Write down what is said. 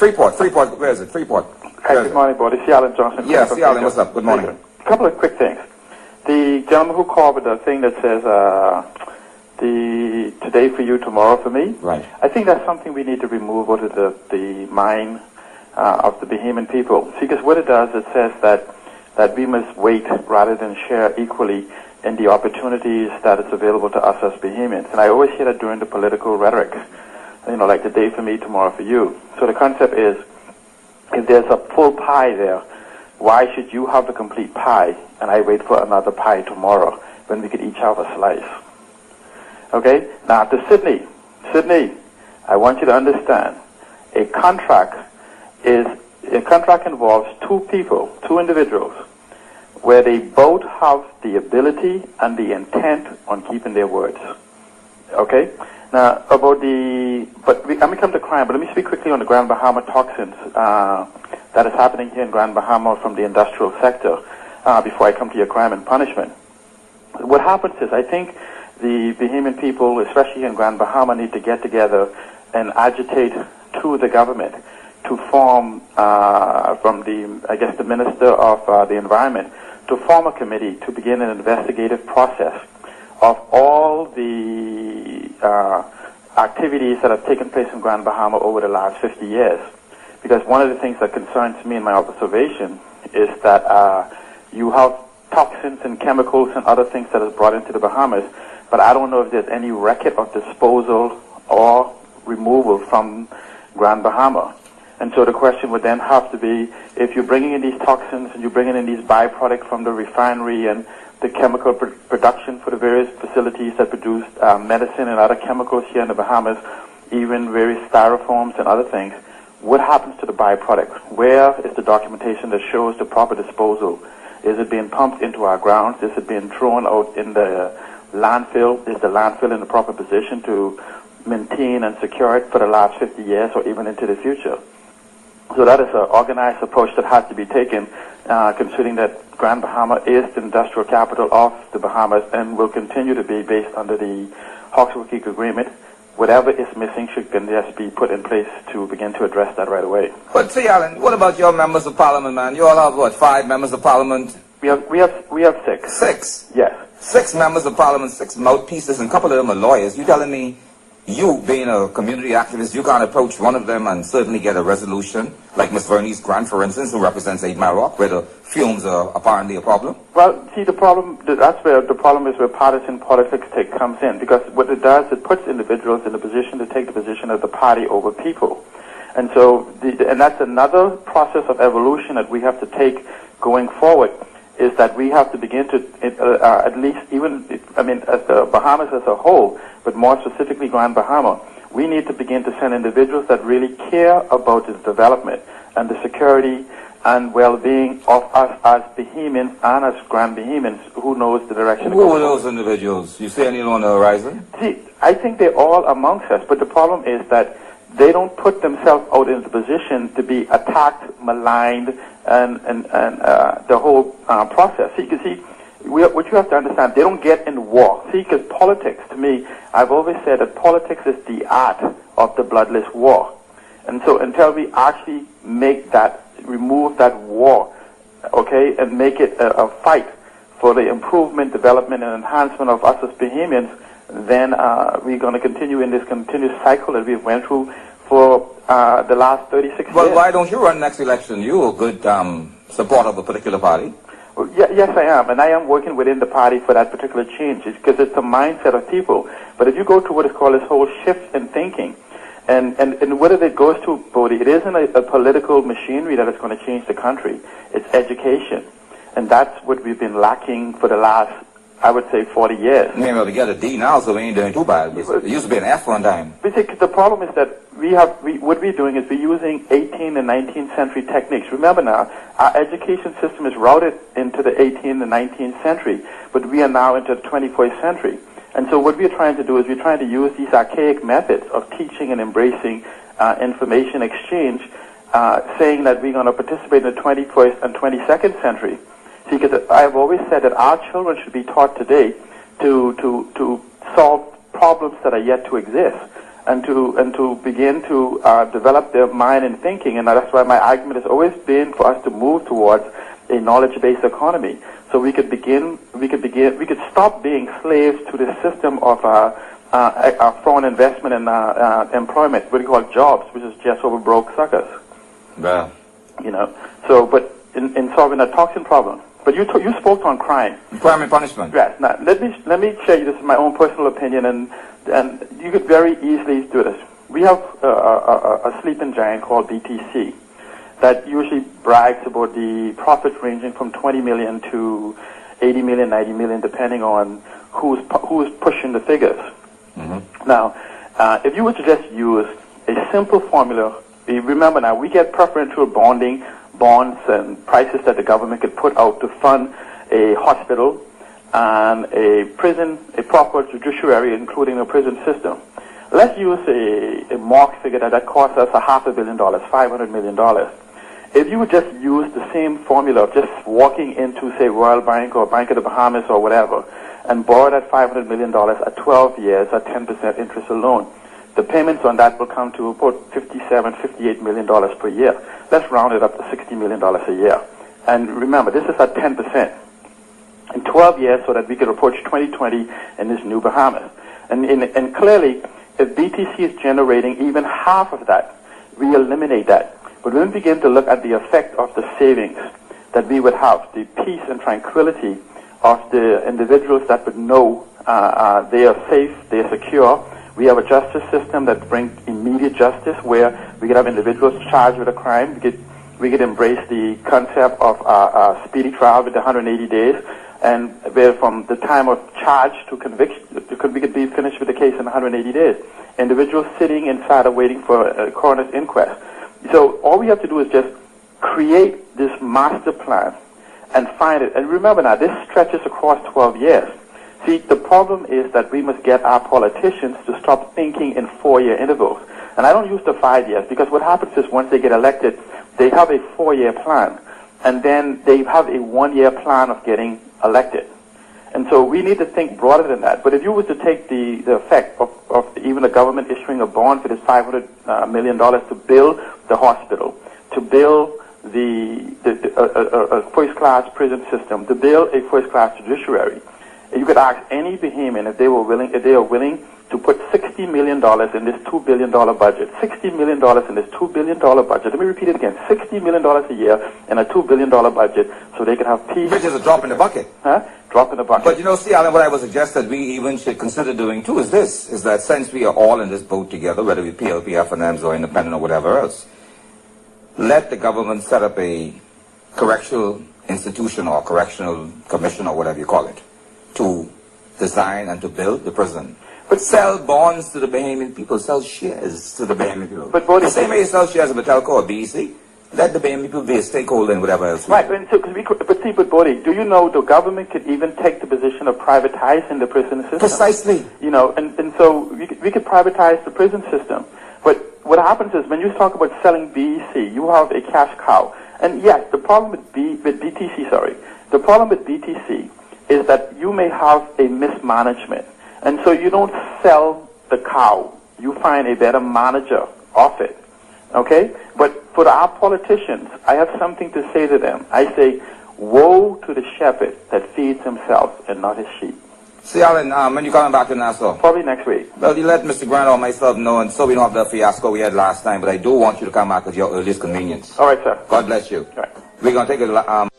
Freeport, where is it? Freeport. Hi, good morning, Board. It's Alan Johnson. Yes, Alan, what's up? Good morning. A couple of quick things. The gentleman who called with the thing that says, the today for you, tomorrow for me. Right. I think that's something we need to remove out of the mind of the Bahamian people. See, because what it does, it says that we must wait rather than share equally in the opportunities that is available to us as Bahamians. And I always hear that during the political rhetoric, you know, like today for me, tomorrow for you. So the concept is, if there's a full pie there, why should you have the complete pie and I wait for another pie tomorrow when we could each have a slice? Okay? Now to Sydney, I want you to understand, a contract involves two people, two individuals, where they both have the ability and the intent on keeping their words. Okay? Now, about let me come to crime, but let me speak quickly on the Grand Bahama toxins that is happening here in Grand Bahama from the industrial sector before I come to your crime and punishment. What happens is, I think the Bahamian people, especially in Grand Bahama, need to get together and agitate to the government to form, from the Minister of the Environment, to form a committee to begin an investigative process of all the activities that have taken place in Grand Bahama over the last 50 years. Because one of the things that concerns me in my observation is that you have toxins and chemicals and other things that is brought into the Bahamas, but I don't know if there's any record of disposal or removal from Grand Bahama. And so the question would then have to be, if you're bringing in these toxins and you're bringing in these byproducts from the refinery and the chemical production for the various facilities that produce medicine and other chemicals here in the Bahamas, even various styrofoams and other things, what happens to the byproduct? Where is the documentation that shows the proper disposal? Is it being pumped into our grounds? Is it being thrown out in the landfill? Is the landfill in the proper position to maintain and secure it for the last 50 years or even into the future? So that is an organized approach that has to be taken, considering that Grand Bahama is the industrial capital of the Bahamas and will continue to be based under the Hawks-Wakeek Agreement. Whatever is missing can just be put in place to begin to address that right away. But see, Alan, what about your members of parliament, man? You all have, what, 5 members of parliament? We have 6. 6? Yes. 6 members of parliament, 6 mouthpieces, and a couple of them are lawyers. You telling me, you being a community activist, you can't approach one of them and certainly get a resolution, like Ms. Vernice Grant, for instance, who represents 8 Mile Rock, where the fumes are apparently a problem? Well, see, that's where the problem is, where partisan politics comes in, because what it does, it puts individuals in a position to take the position of the party over people. And so, and that's another process of evolution that we have to take going forward, is that we have to begin to, at least as the Bahamas as a whole, but more specifically Grand Bahama, we need to begin to send individuals that really care about its development and the security and well-being of us as Bahamians and as Grand Bahamians who knows the direction. Who are those individuals? You see anyone on the horizon? See, I think they're all amongst us, but the problem is that they don't put themselves out into the position to be attacked, maligned, and the whole process. See, you see, what you have to understand, they don't get in war. See, because politics, to me, I've always said that politics is the art of the bloodless war. And so until we actually remove that war, okay, and make it a fight for the improvement, development, and enhancement of us as Bahamians, then we're going to continue in this continuous cycle that we've went through for the last 36 years. Well, why don't you run next election? You're a good supporter of a particular party. Well, yes, I am, and I am working within the party for that particular change, because it's a mindset of people. But if you go to what is called this whole shift in thinking, and what it goes to, Bodhi, it isn't a political machinery that is going to change the country. It's education. And that's what we've been lacking for the last, I would say, 40 years. You ain't able to get a D now, so we ain't doing too bad. It used to be an F one time. The problem is that what we're doing is we're using 18th and 19th century techniques. Remember now, our education system is routed into the 18th and 19th century, but we are now into the 21st century. And so what we're trying to do is we're trying to use these archaic methods of teaching and embracing information exchange, saying that we're going to participate in the 21st and 22nd century. See, because I've always said that our children should be taught today to solve problems that are yet to exist. and to begin to develop their mind and thinking. And that's why my argument has always been for us to move towards a knowledge-based economy, so we could stop being slaves to the system of foreign investment and employment, what we call jobs, which is just over broke suckers. Yeah. You know. So, but in solving a toxin problem. But you spoke on crime. Crime and punishment. Yes. Now let me share you this is my own personal opinion, and you could very easily do this. We have a sleeping giant called BTC that usually brags about the profits ranging from 20 million to 80 million, 90 million, depending on who's pushing the figures. Mm-hmm. Now, if you were to just use a simple formula, remember now we get preferential bonds and prices that the government could put out to fund a hospital and a prison, a proper judiciary, including a prison system. Let's use a mark figure that costs us $500 million, $500 million. If you would just use the same formula of just walking into, say, Royal Bank or Bank of the Bahamas or whatever, and borrow that $500 million at 12 years at 10% interest alone, the payments on that will come to about $57, $58 million per year. Let's round it up to $60 million a year. And remember, this is at 10%. In 12 years, so that we could approach 2020 in this new Bahamas. And clearly, if BTC is generating even half of that, we eliminate that. But when we begin to look at the effect of the savings that we would have, the peace and tranquility of the individuals that would know they are safe, they are secure. We have a justice system that brings immediate justice, where we could have individuals charged with a crime. We could embrace the concept of a speedy trial with 180 days, and where from the time of charge to conviction, we could be finished with the case in 180 days. Individuals sitting inside of waiting for a coroner's inquest. So all we have to do is just create this master plan and find it. And remember now, this stretches across 12 years. See, the problem is that we must get our politicians to stop thinking in 4-year intervals. And I don't use the 5 years, because what happens is once they get elected, they have a 4-year plan. And then they have a 1-year plan of getting elected. And so we need to think broader than that. But if you were to take the effect of even the government issuing a bond for this $500 million to build the hospital, to build a first-class prison system, to build a first-class judiciary, you could ask any Bahamian if they are willing to put $60 million in this $2 billion budget. $60 million in this $2 billion budget. Let me repeat it again. $60 million a year in a $2 billion budget, so they could have peace. Which is a drop in the bucket. Huh? Drop in the bucket. But you know, see, Alan, what I would suggest that we even should consider doing too is this, is that since we are all in this boat together, whether we PLP, FNMs, or independent or whatever else, let the government set up a correctional institution or correctional commission or whatever you call it, to design and to build the prison. But sell bonds to the Bahamian people, sell shares to the Bahamian people. But the same way you sell shares of Batelco or BEC, let the Bahamian people be a stakeholder in whatever else. Right, but Bodie, do you know the government could even take the position of privatizing the prison system? Precisely. You know, and so we could privatize the prison system. But what happens is when you talk about selling BEC, you have a cash cow. And yes, the problem with BTC is that you may have a mismanagement. And so you don't sell the cow. You find a better manager of it. Okay? But for our politicians, I have something to say to them. I say, woe to the shepherd that feeds himself and not his sheep. See, Alan, when you coming back to Nassau? Probably next week. Well, you let Mr. Grant or myself know, and so we don't have the fiasco we had last time, but I do want you to come back at your earliest convenience. All right, sir. God bless you. All right. We're going to take a